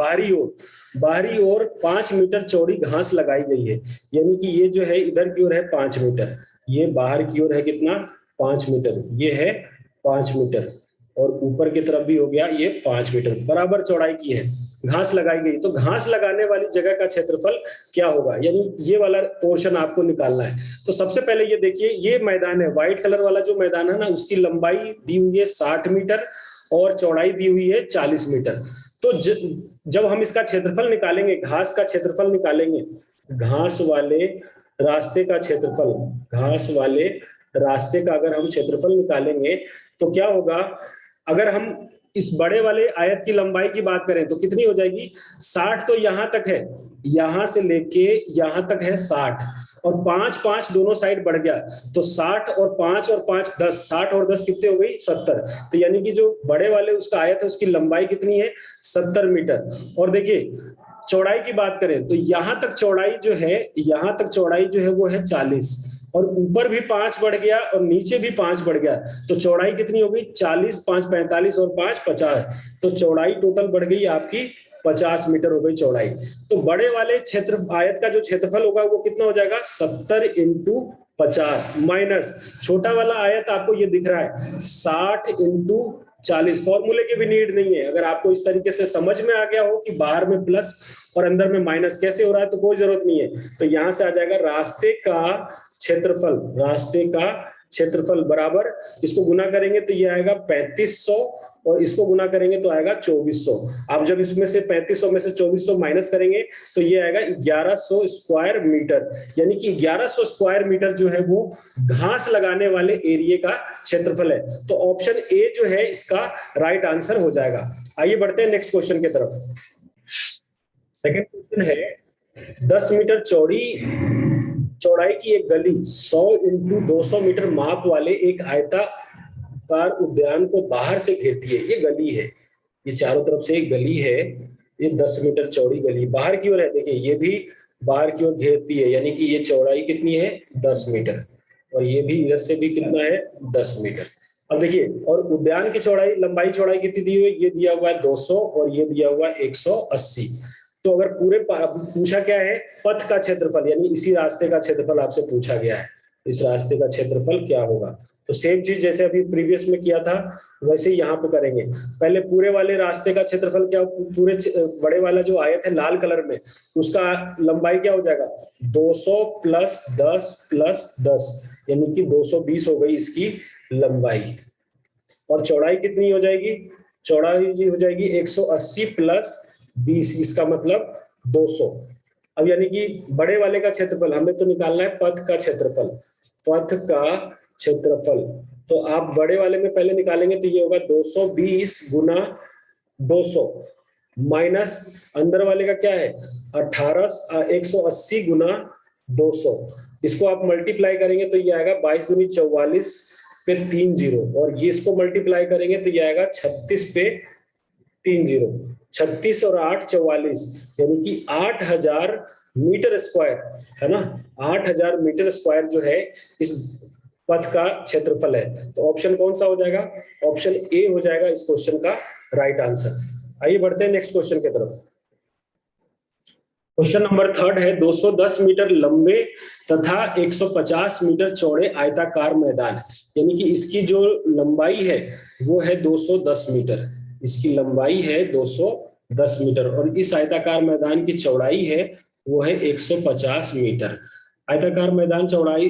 Speaker 1: बाहरी ओर 5 मीटर चौड़ी घास लगाई गई है। यानी कि ये जो है इधर की ओर है 5 मीटर, ये बाहर की ओर है कितना, 5 मीटर, ये है 5 मीटर, और ऊपर की तरफ भी हो गया ये 5 मीटर, बराबर चौड़ाई की है, घास लगाई गई। तो घास लगाने वाली जगह का क्षेत्रफल क्या होगा, यानी ये वाला पोर्शन आपको निकालना है। तो सबसे पहले ये देखिए, ये मैदान है, व्हाइट कलर वाला जो मैदान है ना, उसकी लंबाई दी हुई है 60 मीटर और चौड़ाई दी हुई है 40 मीटर। तो जब हम इसका क्षेत्रफल निकालेंगे, घास का क्षेत्रफल निकालेंगे, घास वाले रास्ते का क्षेत्रफल, घास वाले रास्ते का अगर हम क्षेत्रफल निकालेंगे तो क्या होगा, अगर हम इस बड़े वाले आयत की लंबाई की बात करें तो कितनी हो जाएगी, 60 तो यहां तक है, यहां से लेके यहां तक है 60, और 5 दोनों साइड बढ़ गया, तो 60 और 5 10, 60 और 10 कितने हो गई, 70। तो यानी कि जो बड़े वाले उसका आयत है उसकी लंबाई कितनी है, 70 मीटर। और देखिए चौड़ाई की बात करें तो यहां तक चौड़ाई जो है वो है 40, और ऊपर भी 5 बढ़ गया और नीचे भी 5 बढ़ गया, तो चौड़ाई कितनी हो गई, 40, 5 45 और 5 50, तो चौड़ाई टोटल बढ़ गई आपकी 50 मीटर हो गई चौड़ाई। तो बड़े वाले क्षेत्र आयत का जो क्षेत्रफल होगा वो कितना हो जाएगा, 70 इंटू 50 माइनस छोटा वाला आयत आपको ये दिख रहा है 60 इंटू 40। फॉर्मूले की भी नीड नहीं है, अगर आपको इस तरीके से समझ में आ गया हो कि बाहर में प्लस और अंदर में माइनस कैसे हो रहा है तो कोई जरूरत नहीं है। तो यहां से आ जाएगा रास्ते का क्षेत्रफल बराबर, इसको गुना करेंगे तो ये आएगा 3500, और इसको गुना करेंगे तो आएगा 2400। आप जब इसमें से 3500 में से 2400 माइनस करेंगे तो ये आएगा 1100 स्क्वायर मीटर, यानी कि 1100 स्क्वायर मीटर जो है वो घास लगाने वाले एरिया का क्षेत्रफल है। तो ऑप्शन ए जो है इसका राइट आंसर हो जाएगा। आइए बढ़ते हैं नेक्स्ट क्वेश्चन की तरफ। सेकेंड क्वेश्चन है, 10 मीटर चौड़ाई की एक गली 100 इंटू 200 मीटर माप वाले एक आयताकार उद्यान को बाहर से घेरती है। ये गली है, ये चारों तरफ से एक गली है, ये 10 मीटर चौड़ी गली बाहर की ओर है, देखिए ये भी बाहर की ओर घेरती है, यानी कि ये चौड़ाई कितनी है, 10 मीटर, और ये भी इधर से भी कितना है, 10 मीटर। अब देखिए, और उद्यान की लंबाई चौड़ाई कितनी दी हुई है, ये दिया हुआ है 200 और ये दिया हुआ है 180। तो अगर पूरे पूछा क्या है, पथ का क्षेत्रफल, यानी इसी रास्ते का क्षेत्रफल आपसे पूछा गया है, इस रास्ते का क्षेत्रफल क्या होगा। तो सेम चीज जैसे अभी प्रीवियस में किया था वैसे ही यहाँ पे करेंगे। पहले पूरे वाले रास्ते का क्षेत्रफल क्या, पूरे बड़े वाला जो आयत है लाल कलर में, उसका लंबाई क्या हो जाएगा, 200 प्लस 10 यानी कि 220 हो गई इसकी लंबाई। और चौड़ाई कितनी हो जाएगी, चौड़ाई हो जाएगी 180 प्लस 20, इसका मतलब 200। अब यानी कि बड़े वाले का क्षेत्रफल हमें तो निकालना है, पथ का क्षेत्रफल। तो आप बड़े वाले में पहले निकालेंगे तो ये होगा 220 गुना 200 माइनस अंदर वाले का क्या है 180 गुना 200, इसको आप मल्टीप्लाई करेंगे तो ये आएगा 22 दूनी 44 पे 3 जीरो, और ये इसको मल्टीप्लाई करेंगे तो ये आएगा 36 पे 3 जीरो, 36 और 8 44, यानी कि 8000 मीटर स्क्वायर है ना, 8000 मीटर स्क्वायर जो है इस पथ का क्षेत्रफल है। तो ऑप्शन कौन सा हो जाएगा, ऑप्शन ए हो जाएगा इस क्वेश्चन का राइट आंसर। आइए बढ़ते हैं नेक्स्ट क्वेश्चन की तरफ। क्वेश्चन नंबर 3 है, 210 मीटर लंबे तथा 150 मीटर चौड़े आयताकार मैदान, यानी कि इसकी जो लंबाई है वो है 210 मीटर, इसकी लंबाई है 210 मीटर, और इस आयताकार मैदान की चौड़ाई है वो है 150 मीटर। आयताकार मैदान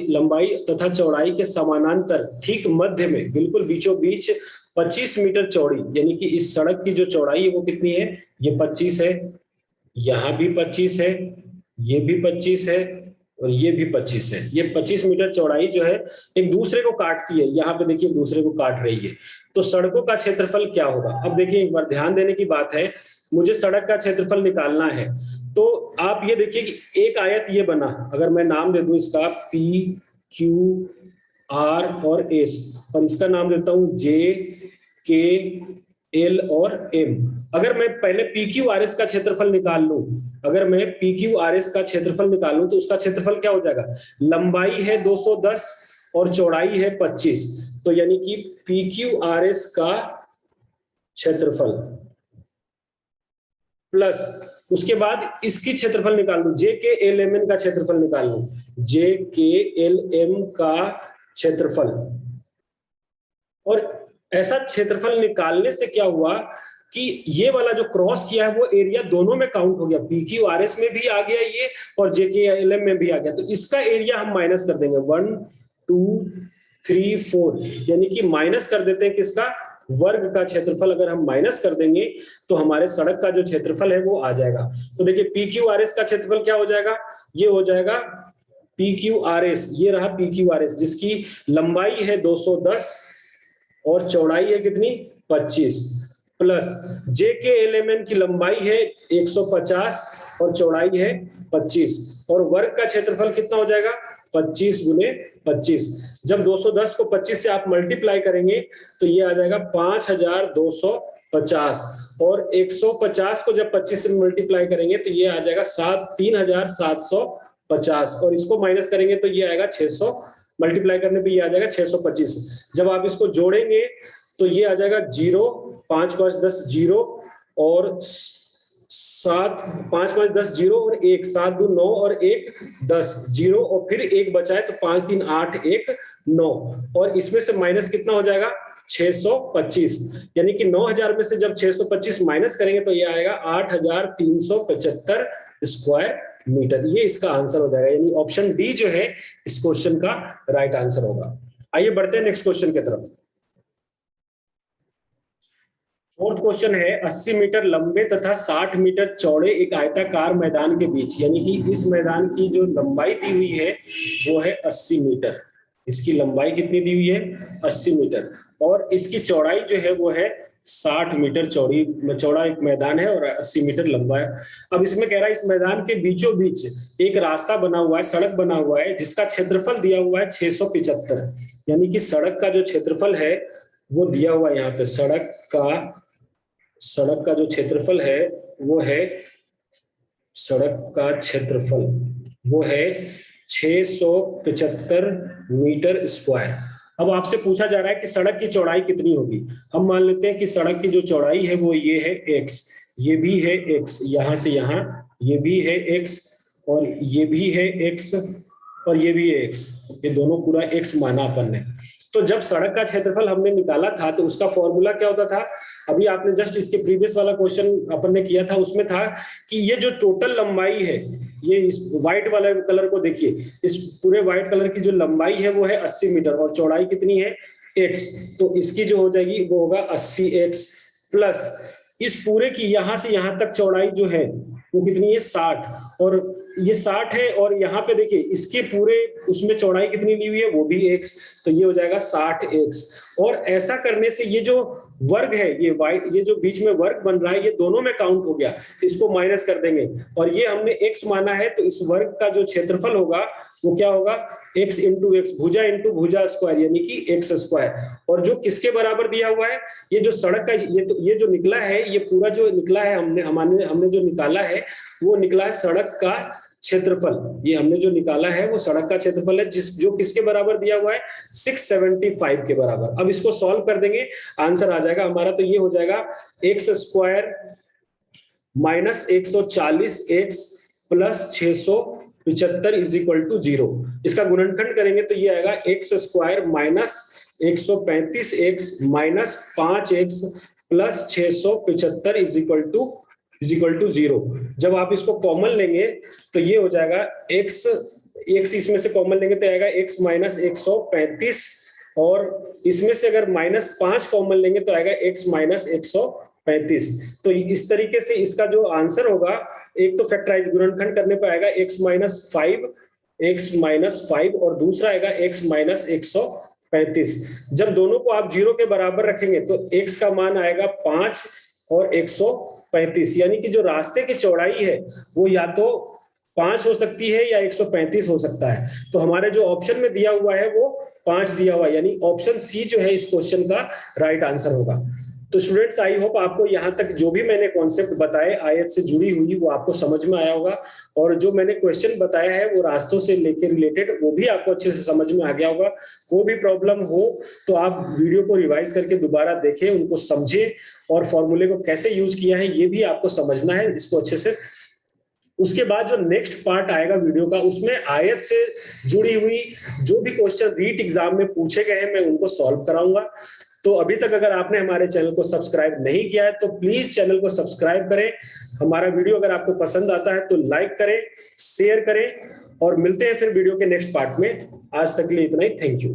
Speaker 1: लंबाई तथा चौड़ाई के समानांतर ठीक मध्य में बिल्कुल बीचों बीच 25 मीटर चौड़ी, यानी कि इस सड़क की जो चौड़ाई है वो कितनी है, ये 25 है, यहां भी 25 है, ये भी 25 है, और ये भी 25 है। ये 25 मीटर चौड़ाई जो है एक दूसरे को काटती है, यहाँ पे देखिए दूसरे को काट रही है। तो सड़कों का क्षेत्रफल क्या होगा? अब देखिए एक बार ध्यान देने की बात है, मुझे सड़क का क्षेत्रफल निकालना है। तो आप ये देखिए कि एक आयत ये बना, अगर मैं नाम दे दूं इसका पी क्यू आर और एस, और इसका नाम देता हूं जे के एल और एम। अगर मैं पहले पी क्यू आर एस का क्षेत्रफल निकाल लूं, अगर मैं पी क्यू आर एस का क्षेत्रफल निकालूं तो उसका क्षेत्रफल क्या हो जाएगा? लंबाई है 210 और चौड़ाई है 25, तो यानी कि पी क्यू आर एस का क्षेत्रफल प्लस उसके बाद इसकी क्षेत्रफल निकाल लूं, जे के एल एम एन का क्षेत्रफल निकाल लूं, जे के एल एम का क्षेत्रफल। और ऐसा क्षेत्रफल निकालने से क्या हुआ कि ये वाला जो क्रॉस किया है वो एरिया दोनों में काउंट हो गया, पी क्यू आर एस में भी आ गया ये और जे के एल एम में भी आ गया। तो इसका एरिया हम माइनस कर देंगे, 1 2 3 4, यानी कि माइनस कर देते हैं किसका? वर्ग का क्षेत्रफल। अगर हम माइनस कर देंगे तो हमारे सड़क का जो क्षेत्रफल है वो आ जाएगा। तो देखिए पी क्यू आर एस का क्षेत्रफल क्या हो जाएगा? ये हो जाएगा पी क्यू आर एस, ये रहा पी क्यू आर एस, जिसकी लंबाई है 210 और चौड़ाई है कितनी? 25, प्लस जे के एल एम एन की लंबाई है 150 और चौड़ाई है 25, और वर्ग का क्षेत्रफल कितना हो जाएगा? 25 गुने 25। जब 210 को 25 से आप मल्टीप्लाई करेंगे तो ये आ जाएगा 5250, और 150 को जब 25 से मल्टीप्लाई करेंगे तो ये आ जाएगा 3750, और इसको माइनस करेंगे तो ये आएगा 600, मल्टीप्लाई करने पे ये आ जाएगा 625। जब आप इसको जोड़ेंगे तो ये आ जाएगा 0, 5 5 10 0 और 7 5 5 10 0 और 1 7 2 9 और 1 10 0, और फिर 1 बचा है तो 5 3 8 1 9, और इसमें से माइनस कितना हो जाएगा? 625, यानी कि 9000 में से जब 625 माइनस करेंगे तो ये आएगा 8375 स्क्वायर मीटर। ये इसका आंसर हो जाएगा, यानी ऑप्शन डी जो है इस क्वेश्चन का राइट आंसर होगा। आइए बढ़ते हैं नेक्स्ट क्वेश्चन की तरफ। फोर्थ क्वेश्चन है 80 मीटर लंबे तथा 60 मीटर चौड़े एक आयताकार मैदान के बीच, यानी कि इस मैदान की जो लंबाई दी हुई है वो है 80 मीटर। इसकी लंबाई कितनी दी हुई है? 80 मीटर, और इसकी चौड़ाई जो है वो है 60 मीटर। चौड़ा एक मैदान है और 80 मीटर लंबा है। अब इसमें कह रहा है इस मैदान के बीचों बीच एक रास्ता बना हुआ है, सड़क बना हुआ है, जिसका क्षेत्रफल दिया हुआ है 675, यानी कि सड़क का जो क्षेत्रफल है वो दिया हुआ है यहाँ पे। सड़क का जो क्षेत्रफल है वो है, सड़क का क्षेत्रफल वो है 675 मीटर स्क्वायर। अब आपसे पूछा जा रहा है कि सड़क की चौड़ाई कितनी होगी। हम मान लेते हैं कि सड़क की जो चौड़ाई है वो ये है x, ये भी है x, यहां से यहां ये भी है x, और ये भी है x, और ये भी है x, ये दोनों पूरा x माना अपन ने। तो जब सड़क का क्षेत्रफल हमने निकाला था तो उसका फॉर्मूला क्या होता था? अभी आपने जस्ट इसके प्रीवियस वाला क्वेश्चन अपन ने किया था, उसमें था कि ये जो टोटल लंबाई है, ये इस व्हाइट वाले कलर को देखिए, इस पूरे व्हाइट कलर की जो लंबाई है वो है 80 मीटर और चौड़ाई कितनी है? x, तो इसकी जो हो जाएगी वो होगा 80x, प्लस इस पूरे की यहां से यहां तक चौड़ाई जो है वो कितनी है? 60, और ये 60 है, और यहाँ पे देखिए इसके पूरे उसमें चौड़ाई कितनी ली हुई है? वो भी x, तो ये हो जाएगा 60x। और ऐसा करने से ये जो वर्ग है, ये जो बीच में वर्ग बन रहा है, ये दोनों में काउंट हो गया, इसको माइनस कर देंगे, और ये हमने x माना है, तो इस वर्ग का जो क्षेत्रफल होगा वो क्या होगा? x इंटू एक्स, भुजा इंटू भुजा स्क्वायर, यानी कि x स्क्वायर। और जो किसके बराबर दिया हुआ है? ये जो सड़क का ये जो निकला है, ये पूरा जो निकला है हमने जो निकाला है वो निकला है सड़क का क्षेत्रफल। ये हमने जो निकाला है वो सड़क का क्षेत्रफल है, जो किसके बराबर दिया हुआ है? 675 के बराबर। अब इसको सॉल्व कर देंगे, आंसर आ जाएगा हमारा। तो ये हो जाएगा x square minus 140x plus 675 is equal to 0। इसका गुणनखंड करेंगे तो ये आएगा x square minus 135x minus 5x plus 675 is equal to 0। जब आप इसको कॉमन लेंगे तो ये हो जाएगा x इसमें से कॉमन लेंगे तो आएगा x माइनस 135, और इसमें से अगर -5 कॉमन लेंगे तो आएगा x माइनस 135। तो इस तरीके से इसका जो आंसर होगा, एक तो फैक्टराइज गुणनखंड करने पर आएगा x माइनस 5 x माइनस 5 और दूसरा आएगा x माइनस 135। जब दोनों को आप 0 के बराबर रखेंगे तो x का मान आएगा 5 और 135, यानी कि जो रास्ते की चौड़ाई है वो या तो 5 हो सकती है या 135 हो सकता है। तो हमारे जो ऑप्शन में दिया हुआ है वो 5 दिया हुआ है, यानी ऑप्शन सी जो है इस क्वेश्चन का राइट आंसर होगा। तो स्टूडेंट्स, आई होप आपको यहाँ तक जो भी मैंने कॉन्सेप्ट बताए आयत से जुड़ी हुई वो आपको समझ में आया होगा, और जो मैंने क्वेश्चन बताया है वो रास्तों से लेकर रिलेटेड वो भी आपको अच्छे से समझ में आ गया होगा। कोई भी प्रॉब्लम हो तो आप वीडियो को रिवाइज करके दोबारा देखें, उनको समझें, और फॉर्मूले को कैसे यूज किया है ये भी आपको समझना है इसको अच्छे से। उसके बाद जो नेक्स्ट पार्ट आएगा वीडियो का, उसमें आयत से जुड़ी हुई जो भी क्वेश्चन रीट एग्जाम में पूछे गए हैं मैं उनको सॉल्व कराऊंगा। तो अभी तक अगर आपने हमारे चैनल को सब्सक्राइब नहीं किया है तो प्लीज चैनल को सब्सक्राइब करें। हमारा वीडियो अगर आपको पसंद आता है तो लाइक करें, शेयर करें, और मिलते हैं फिर वीडियो के नेक्स्ट पार्ट में। आज तक के लिए इतना ही, थैंक यू।